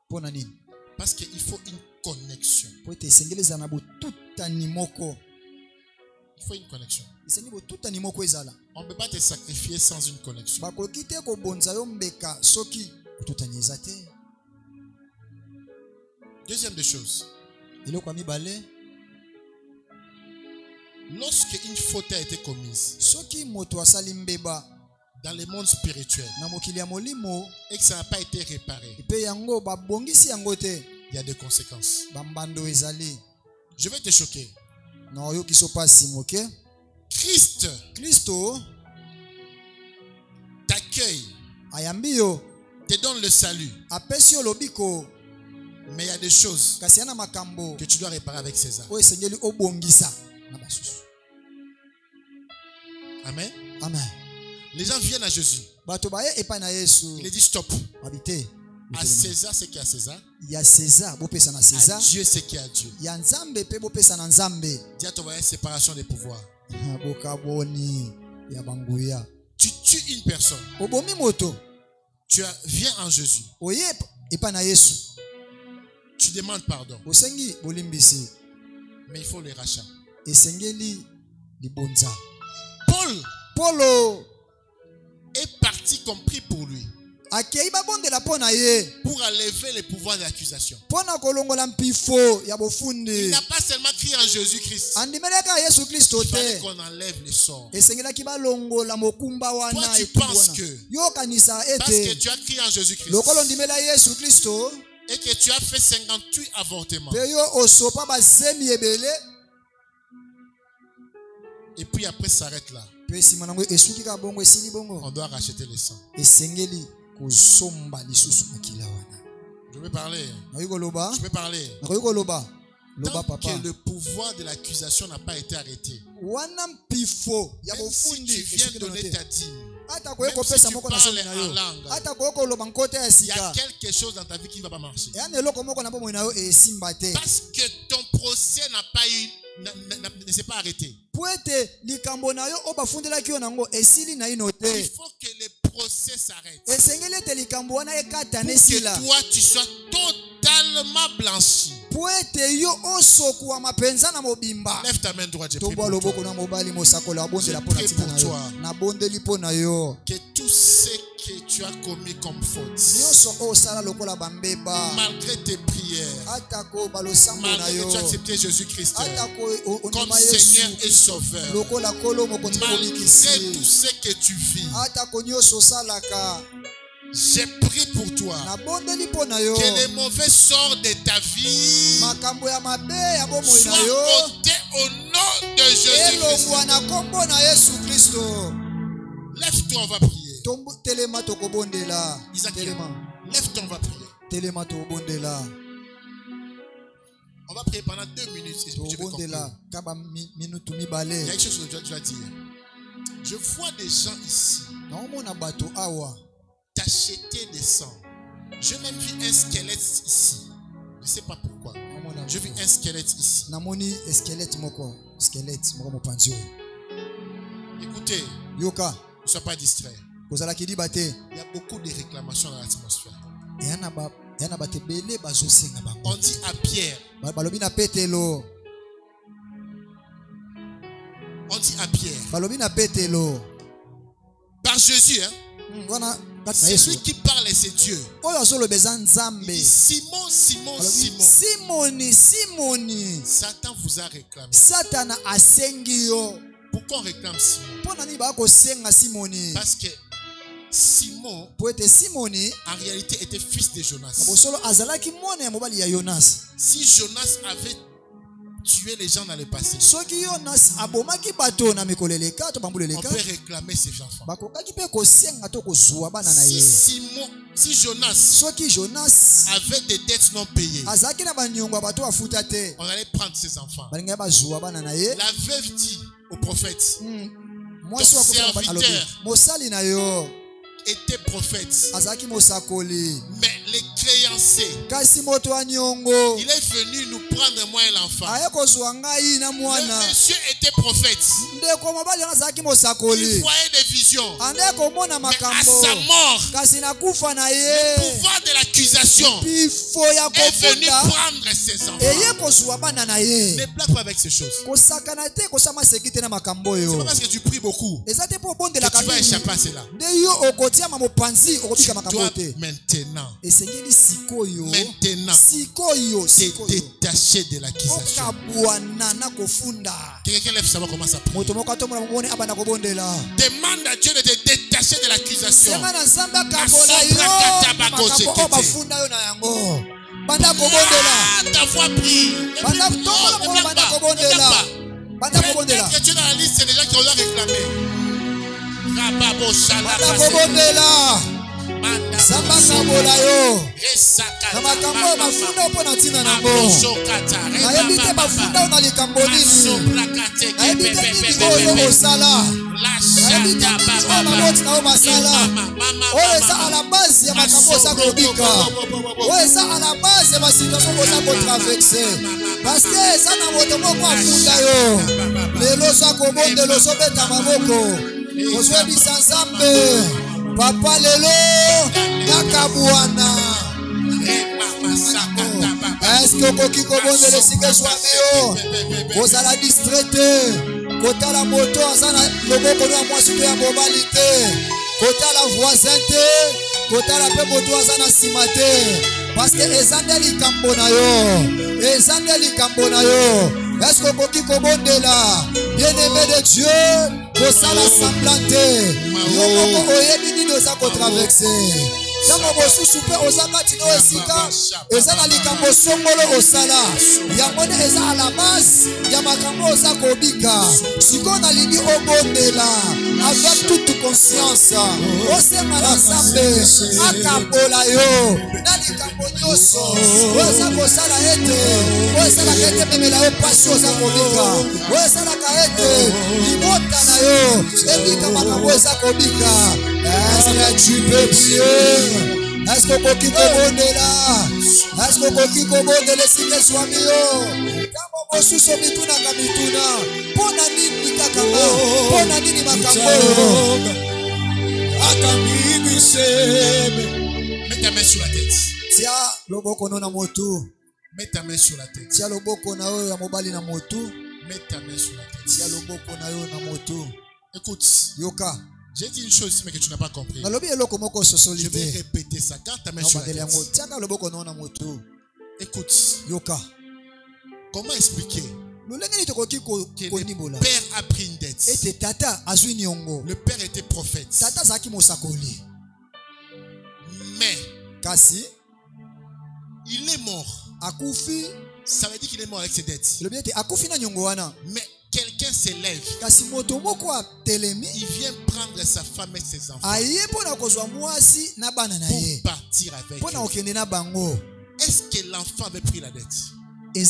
mpo na nini
Parce qu'il faut une connexion.
po ete esengeli ezala na botutani moko
Il faut une connexion.
esengi botutani moko ezala
On ne peut pas te sacrifier sans une connexion.
bakoki te kobonza yo mbeka soki botutani eza te
Deuxième des choses,
eloko ya mibale
Lorsque une faute a été commise
soki moto asali mbeba
dans le monde spirituel
na mokili ya molimo
et que ça n'a pas été réparé,
pe yango babongisi yango te,
il y a des conséquences.
bambando ezali
Je vais te choquer.
na oyoki so pasi moke.
Kristo t'accueille,
ayambi yo,
te donne le salut.
apesi yo lobiko,
Mais il y a des choses
kasi yana makambo
que tu dois réparer avec César.
oyo esengeli obongisa na basusu.
Amen.
Amen.
Les gens viennent à Jésus.
Bato baye epai na Yesu,
Il dit stop.
babite
À César ce qui est à César.
ya César bopesa na
À
César,
Dieu ce qui est à Dieu.
ya Nzambe pe bopesa na Nzambe.
Dis à ton voisin séparation des pouvoirs.
Bokaboni ya banguya.
Tu tues une personne.
Obomi moto,
Viens en Jésus.
oye epai na Yesu,
Tu demandes pardon.
osengi bolimbisi,
Mais il faut le rachat.
esengeli libonza.
Paul est parti compris pour lui.
Akei babondela mpo na ye,
Pour enlever les pouvoirs de l'accusation.
mpo na kolongola mpifo ya
Il
bofundi.
n'a pas seulement crié en Jésus-Christ.
Andimelaka Yesu Kristo
Il fallait
te,
qu'on enlève les sorts.
esengelaki balongola mokumba
Toi,
wana
tu
etumbu
penses
wana.
que
Yo kanisa
parce que
ete
tu as crié en Jésus-Christ
lokolo ndimela Yesu Kristo
et que tu as fait 58 avortements,
pe yo osopa bazemi ebele,
et puis après ça s'arrête là,
pe nsima nango esuki ka bongo esili bongo,
on doit racheter les sangs.
esengeli kozomba lisusu makila wana.
Je vais parler.
Nakoki koloba,
Je vais parler.
nakoki koloba, loba
Tant
papa.
que le pouvoir de l'accusation n'a pas été arrêté,
Wana mpifo ya
même si
bofundi
tu viens
esuki
donner
te.
ta dîme,
Ata
même
koye
si
kopesa
tu
moko na somi
parles
na
en
yo,
langue,
ata koye koloba nkota ya
il y a
sika,
quelque chose dans ta vie qui ne va pas marcher.
yana eloko moko na bomoi na yo esimba te.
Parce que ton procès n'a pas eu, ne s'est pas arrêté.
Po ete likambo na yo oyo bafundelaki yo nango esili na ino
Il
te.
faut que le procès s'arrête.
Esengeli ete likambo wana ekata na
Pour
esila,
que toi, tu sois totalement blanchi.
po ete yo osokuwa mapenza na mobimba.
Lève ta main droite, je prie
Tombwa
pour toi.
loboko na mobali mosakolo abondela
Je
mpo na
prie
ntina
pour
na yo,
toi.
nabondeli mpo na yo.
Que tout ce que tu as commis comme faute,
Nyonso oyo osala lokola bambeba,
malgré tes prières,
atako balosambo na
malgré
yo,
que tu as accepté Jésus-Christ
atako
comme
ondima
Seigneur et
Yesu
Sauveur,
lokola kolo mokonzi
malgré tout
molikisi,
ce que tu vis,
atako nyonso osalaka,
j'ai prié pour toi.
nabondeli mpo na yo.
Que les mauvais sorts de ta vie
Makambo ya mabe ya bomoi na
soient
yo
ôtés au nom de Jésus-Christ.
elongwa na kombo na Yesu Kristo.
Lève-toi, on va prier.
Telema tokobondela.
Isaac,
Telema.
lève-toi, on va prier.
Telema tokobondela.
On va prier pendant 2 minutes et puis je vais conclure.
Tokobondela kaba minutu
Il y a
mibale.
quelque chose que tu dois dire. Je vois des gens ici
Naomona bato awa
t'acheter des sangs. Je même vu un squelette ici. Je ne sais pas pourquoi.
naomona
Je vis un squelette ici.
namoni squelette moko mopanzi oyo.
Écoutez,
Yoka
ne sois pas distrait.
kozalaki diba te.
Il y a beaucoup de réclamations dans l'atmosphère.
Yana bato ebele bazosenga bango.
On dit à Pierre,
Balobi na Petelo,
on dit à Pierre,
balobi na Petelo.
par Jésus, hein,
Wana kati na
c'est
Yesu
lui qui parle et c'est Dieu.
oyo azolobeza
Il
Nzambe.
dit, Simon, Simon,
Balobi,
Simon,
Simoni,
Satan vous a réclamé.
Satana asengi yo.
Pourquoi on réclame Simon?
Mpo nani bakosenga Simoni?
Parce que Simon,
Po ete Simoni
en réalité, était fils de
na
Jonas.
bosolo azalaki mwana ya mobali ya Yonas.
Si Jonas avait tué les gens dans le passé,
Soki Yonas abomaki bato na mikolo eleka to bambula
on
eleka,
peut réclamer ses enfants.
bakokaki mpe kosenga to kozwa bana na ye.
Si Jonas
Soki Jonas
avait des dettes non payées,
azalaki na banyongo ya bato bafuta te,
on allait prendre ses enfants.
balingai bazwa bana na ye.
La veuve dit au prophète,
Mwasi wa kufa
serviteur.
alobi, mosali na yo
était prophète,
azalaki mosakoli,
mais les créanciers,
kasi moto wa nyongo
il est venu nous prendre moi et l'enfant.
aye kozwa ngai na mwana.
Le monsieur était prophète.
Ndeko mobali wana azalaki
Il
mosakoli,
voyait des visions.
ande komona
Mais à
makambo,
sa mort,
kasi na kufa na
le
ye
pouvoir de l'accusation
pifo ya
est venu
kofunda
prendre ses enfants.
eye kozwa bana na ye.
Ne blague pas avec ces choses.
Kosakana te kosama seki te na makambo
C'est pas
oyo.
parce que tu pries beaucoup
Eza te mpo
que
obondelaka
tu vas
mingi
échapper à cela.
nde yo okotiama mopanzi
Tu
okobika makambo
dois
te.
maintenant
Esengeli
maintenant te détacher de l'accusation. Quelqu'un lève sa main, commence à prier. Demande à Dieu de te détacher de l'accusation. Ta voix prie. Peut-être que tu es dans la liste, c'est des gens qui ont réclamé.
Papa lelo nakabwana. Est-ce que koki kobonde le sike swameo kozala distraité kota la moto azana loboko na mwasi to ya mobali te kota la voisin te kota la pe moto azana simate parce que ezande likambo na yo. Est-ce que koki kobonde la bien-aimé de Dieu kosala semblante yo moko oyebi nini oza kotraverse Tango bosusu pe ozanga tino esika ezana likambo songolo osala yamone eza ala base ya makambo oza kobika siko na lingi obondela avec toute conscience osema na Nzambe akabola yo na likambo nyonso oza kosala ete osala kete memela yo pasi oza kobika osala ka ete libota na yo ebika makambo oza kobika. Est-ce que tu peux prier? Est-ce que tu peux bonner là? Est-ce que tu peux bonner les signes swami yo? Kama bosuso mituna kamituna. Pona nini kakama? Pona nini makambo? Akamini sebe.
Mets ta main sur la tête.
Tia loboko na motu.
Mets ta main sur la tête.
Tia loboko na yo ya mobali na motu.
Mets ta main sur la tête.
Tia loboko na yo na motu.
Écoute,
yoka.
J'ai dit une chose mais que tu n'as pas compris.
Je
vais répéter ça. Quand ta main sur la tête. Écoute.
Yoka.
Comment expliquer que le père a pris une dette. Le père était prophète. Mais il est mort. Ça veut dire qu'il est mort avec ses dettes. Mais quelqu'un s'élève. Il vient prendre sa femme et ses enfants pour partir avec eux. Est-ce que l'enfant avait pris la dette? Je ne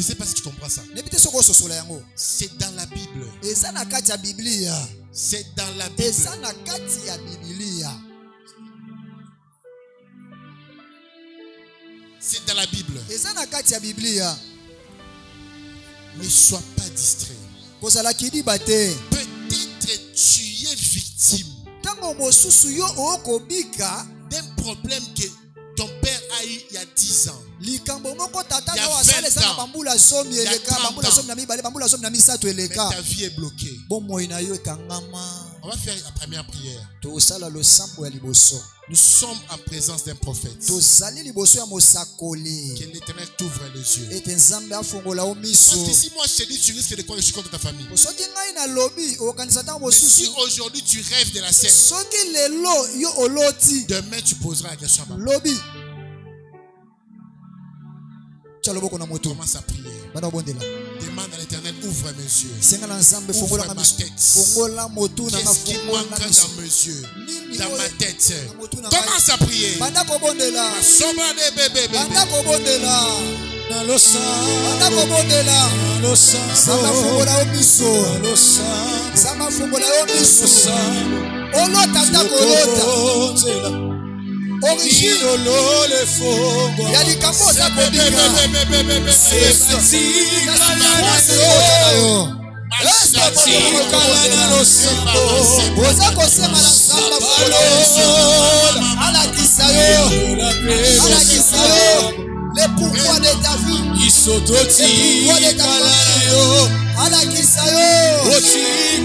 sais pas si tu comprends ça. C'est dans la Bible. C'est dans la Bible. C'est dans la Bible. Ne sois pas distrait. Peut-être tu es victime d'un problème que ton père a eu il y a 10 ans. Il y a 20 ans. Il y a 30 ans. Mais ta vie est bloquée. On va faire la première prière. Nous sommes en présence d'un prophète. Que l'Éternel t'ouvre les yeux. Parce que si moi je te dis, tu risques de quoi? Je suis contre ta famille. Mais si aujourd'hui tu rêves de la scène, demain tu poseras la question à ma mère. Commence à prier. Demande à l'Éternel, ouvre mes yeux. Ouvre ma tête. Qu'est-ce qui manque dans mes yeux, dans ma tête? Commence à prier.
Origine ya likambo za kobika oza kosema na Nzambe alakisa yo le pouvoir de ta vie, le pouvoir de ta vie. alakisa yo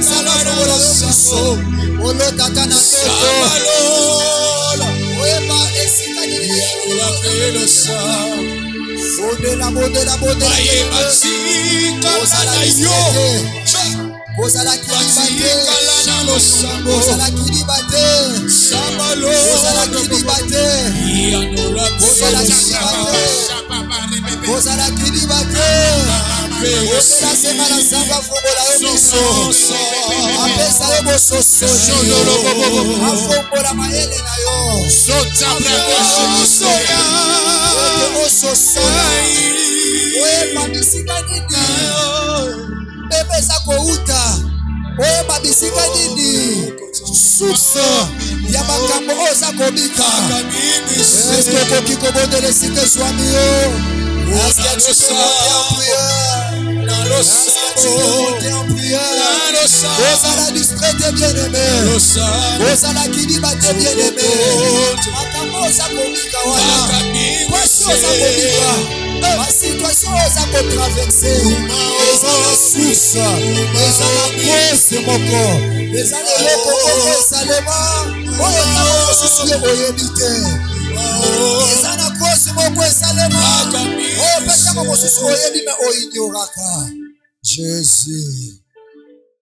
salafongola yo biso olotaka na toto oyeba esika nini bodela kozalaki libate oselasema na nzambe afongola yo miso apesa yo bososoli afongola mayele na yo ososola oyeba bisika nini bebe eza kouta oyeba bisika nini source ya makambo oyo eza kobika eske okoki kobondela esika ezwami yo eske tu peux monter en prière ozala discrète bien-aimé ozalaki libate bien-aimé makambo oza kobika wana pasi oza kobika basituation oza kotraverse eza na source eza na cause moko eza na eloko moko esalema oyo ntango mosusu yo oyebi te eza na cause moko esalema oyo mpe ntango mosusu oyebi me oignoraka Jésus.